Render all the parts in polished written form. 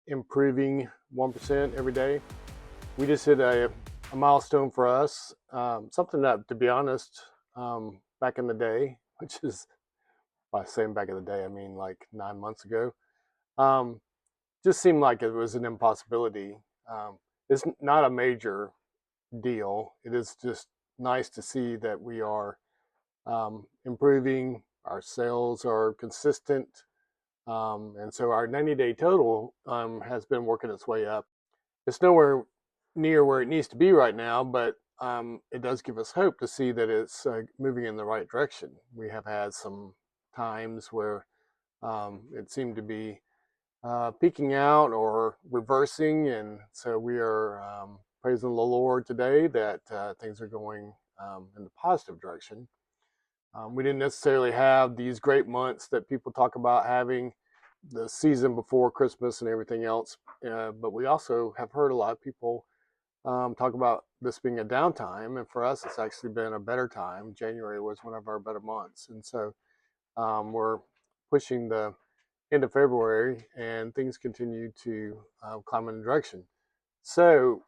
improving 1% every day. We just hit a milestone for us, something that, to be honest, back in the day, which is, by saying back in the day, I mean like 9 months ago, um, just seemed like it was an impossibility. It's not a major deal. It is just nice to see that we are improving. Our sales are consistent. And so our 90-day total has been working its way up. It's nowhere near where it needs to be right now, but it does give us hope to see that it's moving in the right direction. We have had some times where it seemed to be peaking out or reversing, and so we are praising the Lord today that things are going in the positive direction. We didn't necessarily have these great months that people talk about having, the season before Christmas and everything else, but we also have heard a lot of people talk about this being a downtime, and for us it's actually been a better time. January was one of our better months, and so we're pushing the end of February, and things continue to climb in a direction. So,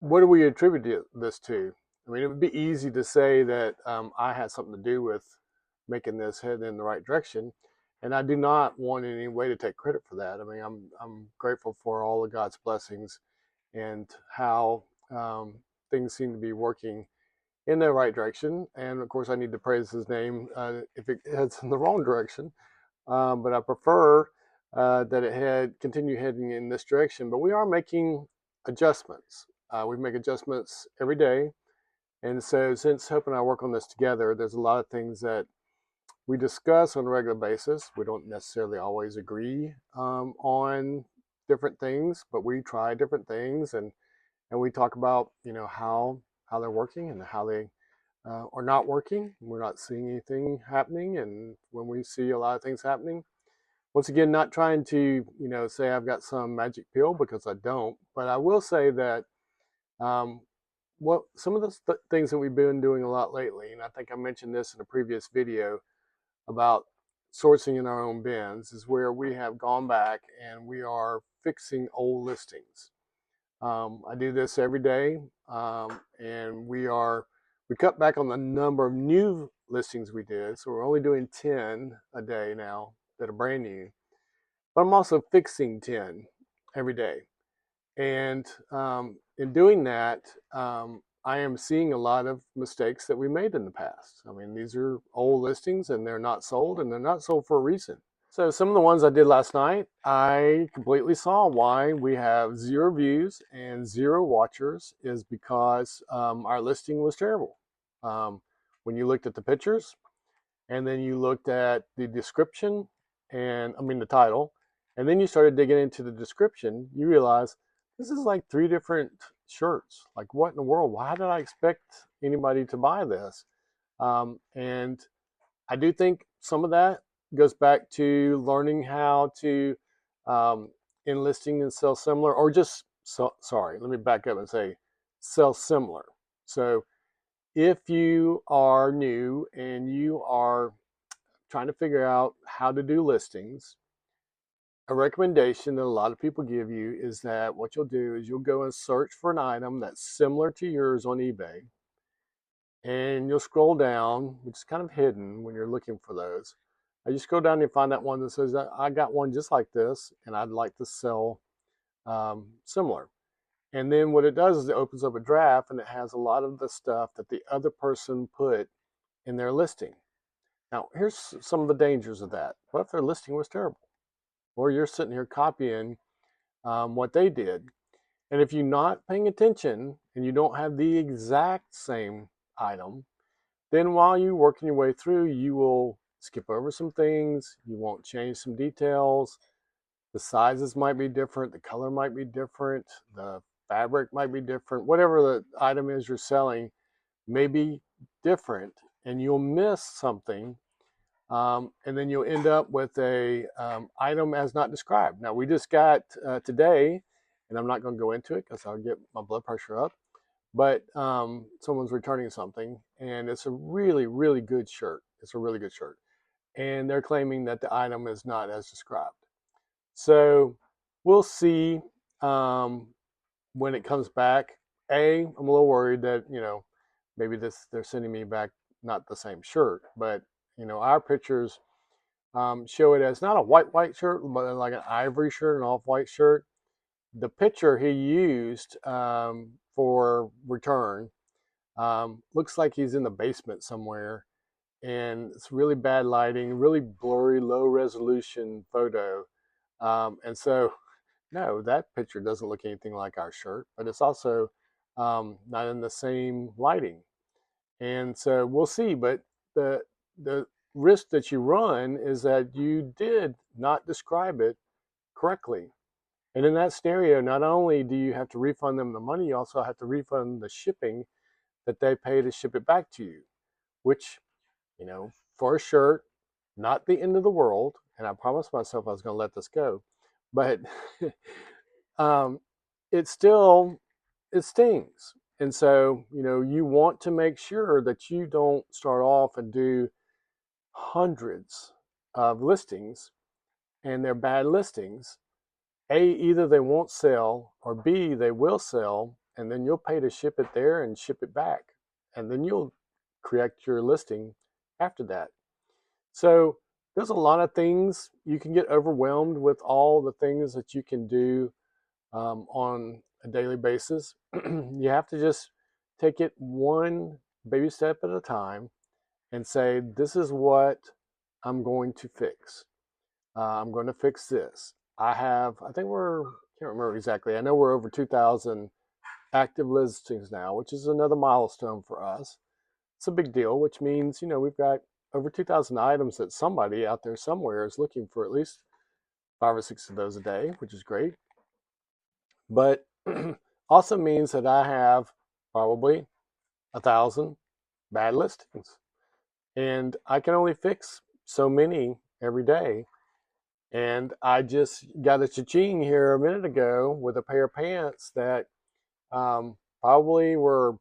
what do we attribute this to? I mean, it would be easy to say that I had something to do with making this head in the right direction, and I do not want in any way to take credit for that. I mean, I'm grateful for all of God's blessings and how things seem to be working in the right direction. And of course, I need to praise His name if it heads in the wrong direction. But I prefer that it had continue heading in this direction. But we are making adjustments. We make adjustments every day, and so since Hope and I work on this together, there's a lot of things that we discuss on a regular basis. We don't necessarily always agree on different things, but we try different things, and we talk about how they're working and how they are not working. We're not seeing anything happening, and when we see a lot of things happening, once again, not trying to say I've got some magic pill, because I don't, but I will say that um, what some of the things that we've been doing a lot lately, and I think I mentioned this in a previous video about sourcing in our own bins, is where we have gone back and we are fixing old listings. I do this every day, and we cut back on the number of new listings we did, so we're only doing 10 a day now that are brand new. But I'm also fixing 10 every day, and in doing that, I am seeing a lot of mistakes that we made in the past. I mean, these are old listings, and they're not sold, and they're not sold for a reason. So some of the ones I did last night, I completely saw why we have 0 views and 0 watchers is because our listing was terrible. When you looked at the pictures, and then you looked at the description, and I mean the title, and then you started digging into the description, you realize this is like 3 different shirts. Like, what in the world? Why did I expect anybody to buy this? And I do think some of that goes back to learning how to enlisting and sell similar, or just sorry, let me back up and say sell similar. So if you are new and you are trying to figure out how to do listings, a recommendation that a lot of people give you is that what you'll do is you'll go and search for an item that's similar to yours on eBay, and you'll scroll down, which is kind of hidden when you're looking for those. You scroll down and find that one that says, I got one just like this, and I'd like to sell similar. And then what it does is it opens up a draft, and it has a lot of the stuff that the other person put in their listing. Now, here's some of the dangers of that. What if their listing was terrible? Or you're sitting here copying what they did. And if you're not paying attention and you don't have the exact same item, then while you're working your way through, you will skip over some things. You won't change some details. The sizes might be different. The color might be different. The fabric might be different. Whatever the item is you're selling may be different, and you'll miss something. And then you'll end up with a item as not described. Now, we just got today, and I'm not going to go into it because I'll get my blood pressure up, but someone's returning something, and it's a really, really good shirt. It's a really good shirt. And they're claiming that the item is not as described. So we'll see when it comes back. I'm a little worried that, maybe they're sending me back not the same shirt, but our pictures show it as not a white shirt, but like an ivory shirt, an off-white shirt. The picture he used for return looks like he's in the basement somewhere, and it's really bad lighting, really blurry, low resolution photo. And so, no, that picture doesn't look anything like our shirt, but it's also not in the same lighting. And so we'll see. But the risk that you run is that you did not describe it correctly. And in that scenario, not only do you have to refund them the money, you also have to refund the shipping that they pay to ship it back to you, which, for a shirt, not the end of the world. And I promised myself I was going to let this go, but um, it still, it stings. And so, you want to make sure that you don't start off and do hundreds of listings and they're bad listings. Either they won't sell, or B, they will sell, and then you'll pay to ship it there and ship it back. And then you'll correct your listing after that. So there's a lot of things. You can get overwhelmed with all the things that you can do on a daily basis. You have to just take it one baby step at a time and say, this is what I'm going to fix. I'm going to fix this. I think can't remember exactly. I know we're over 2,000 active listings now, which is another milestone for us. It's a big deal, which means, we've got over 2,000 items that somebody out there somewhere is looking for at least 5 or 6 of those a day, which is great. But also means that I have probably 1,000 bad listings. And I can only fix so many every day. And I just got a cha-ching here a minute ago with a pair of pants that probably were,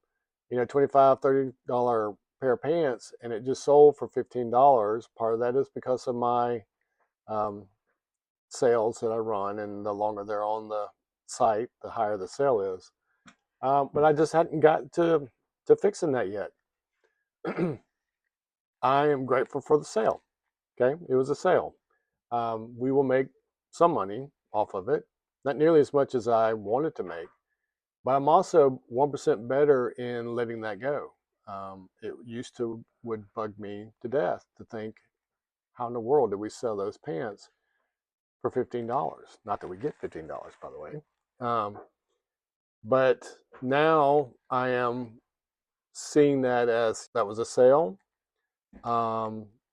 $25, $30 pair of pants, and it just sold for $15. Part of that is because of my um, sales that I run, and the longer they're on the site, the higher the sale is. But I just hadn't gotten to fixing that yet. I am grateful for the sale. Okay, it was a sale. We will make some money off of it, not nearly as much as I wanted to make, but I'm also 1% better in letting that go. It used to would bug me to death to think, how in the world did we sell those pants for $15? Not that we get $15, by the way. But now I am seeing that as that was a sale.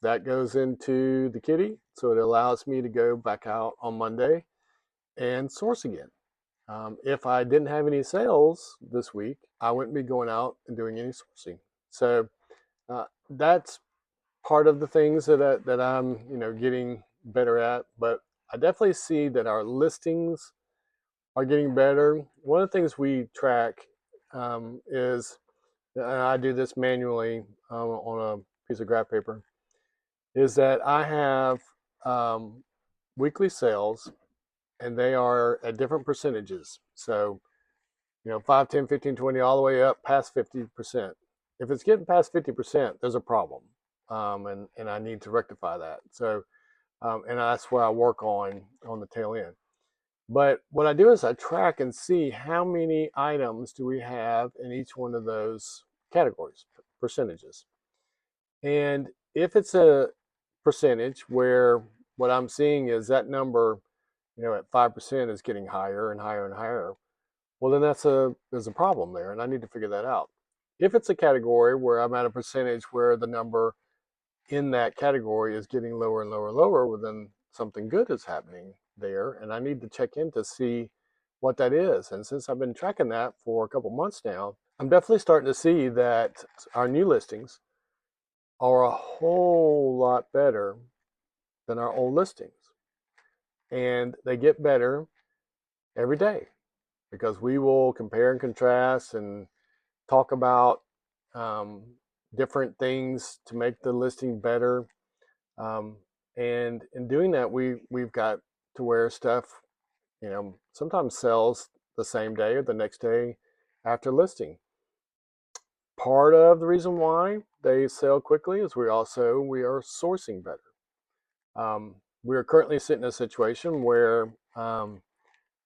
That goes into the kitty, so it allows me to go back out on Monday and source again. If I didn't have any sales this week, I wouldn't be going out and doing any sourcing. So that's part of the things that I'm getting better at. But I definitely see that our listings are getting better. One of the things we track is, and I do this manually on a piece of graph paper, is that I have weekly sales, and they are at different percentages. So, 5, 10, 15, 20, all the way up past 50%. If it's getting past 50%, there's a problem. And I need to rectify that. So, and that's where I work on the tail end. But what I do is I track and see how many items do we have in each one of those categories, percentages. And if it's a percentage where what I'm seeing is that number, at 5% is getting higher and higher and higher, well, then there's a problem there, and I need to figure that out. If it's a category where I'm at a percentage where the number in that category is getting lower and lower and lower, well, then something good is happening there, and I need to check in to see what that is. And since I've been tracking that for a couple months now, I'm definitely starting to see that our new listings are a whole lot better than our old listings. And they get better every day because we will compare and contrast and talk about um, different things to make the listing better. And in doing that, we've got to where stuff, sometimes sells the same day or the next day after listing. Part of the reason why they sell quickly is we are sourcing better. We are currently sitting in a situation where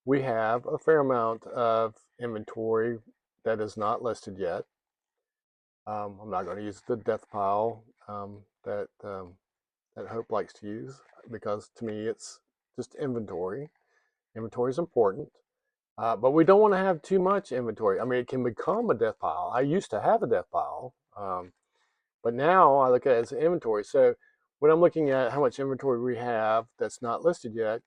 we have a fair amount of inventory that is not listed yet. I'm not going to use the death pile that Hope likes to use, because to me it's just inventory. Inventory is important, but we don't want to have too much inventory. I mean, it can become a death pile. I used to have a death pile, but now I look at it as inventory. So when I'm looking at how much inventory we have that's not listed yet,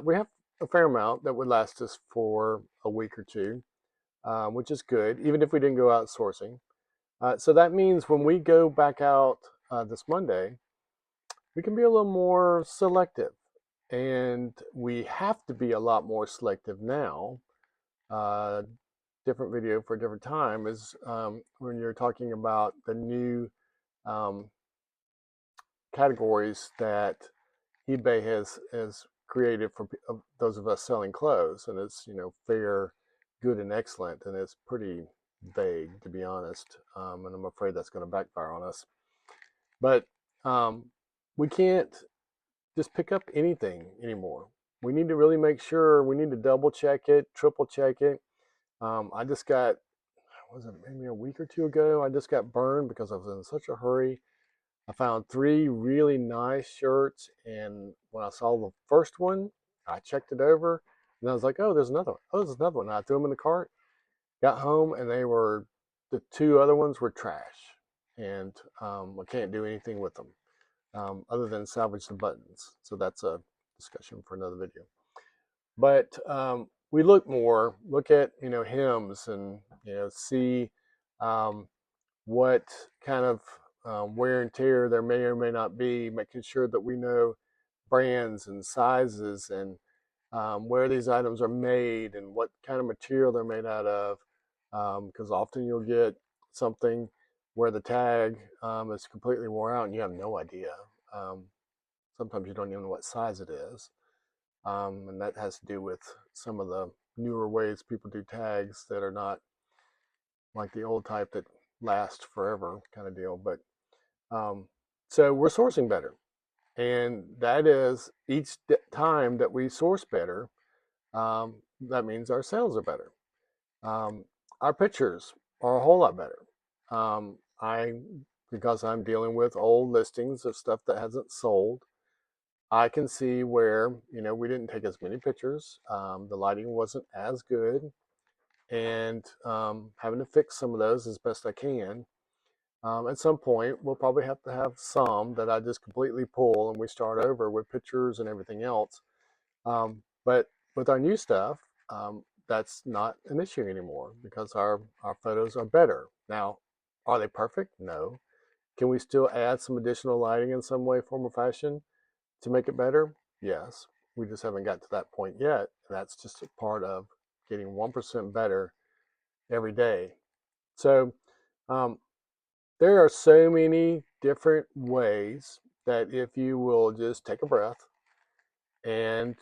we have a fair amount that would last us for a week or two, which is good, even if we didn't go out sourcing. So that means when we go back out this Monday, we can be a little more selective. And we have to be a lot more selective now. Different video for a different time is when you're talking about the new categories that eBay has created for those of us selling clothes, and it's fair, good, and excellent, and it's pretty vague, to be honest, and I'm afraid that's going to backfire on us. But we can't just pick up anything anymore. We need to really make sure. We need to double check it, triple check it. I just got, was it maybe a week or two ago, I just got burned because I was in such a hurry. I found 3 really nice shirts, and when I saw the first one, I checked it over, and I was like, oh, there's another one. Oh, there's another one. And I threw them in the cart, got home, and the 2 other ones were trash, and I can't do anything with them other than salvage the buttons. So that's a discussion for another video. But we look at hems, and see what kind of wear and tear there may or may not be, making sure that we know brands and sizes, and where these items are made and what kind of material they're made out of, because often you'll get something where the tag is completely worn out and you have no idea. Sometimes you don't even know what size it is, and that has to do with some of the newer ways people do tags that are not like the old type that last forever kind of deal. But so we're sourcing better, and that is each time that we source better, that means our sales are better. Our pictures are a whole lot better. Because I'm dealing with old listings of stuff that hasn't sold, I can see where we didn't take as many pictures. The lighting wasn't as good, and having to fix some of those as best I can. At some point, we'll probably have to have some that I just completely pull and we start over with pictures and everything else. But with our new stuff, that's not an issue anymore because our photos are better. Now, are they perfect? No. Can we still add some additional lighting in some way, form, or fashion to make it better? Yes. We just haven't got to that point yet. And that's just a part of getting 1% better every day. So there are so many different ways that if you will just take a breath and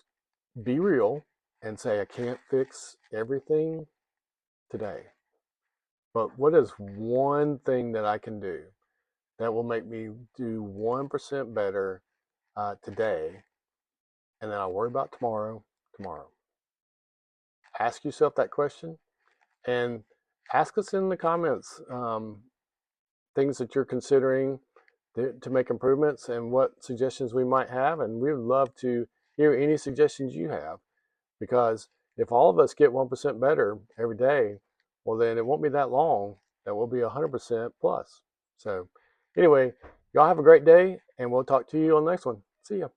be real and say, I can't fix everything today, but what is one thing that I can do that will make me do 1% better today, and then I'll worry about tomorrow. Ask yourself that question, and ask us in the comments things that you're considering to make improvements and what suggestions we might have. And we would love to hear any suggestions you have, because if all of us get 1% better every day, well, then it won't be that long that we'll be 100% plus. So anyway, y'all have a great day, and we'll talk to you on the next one. See ya.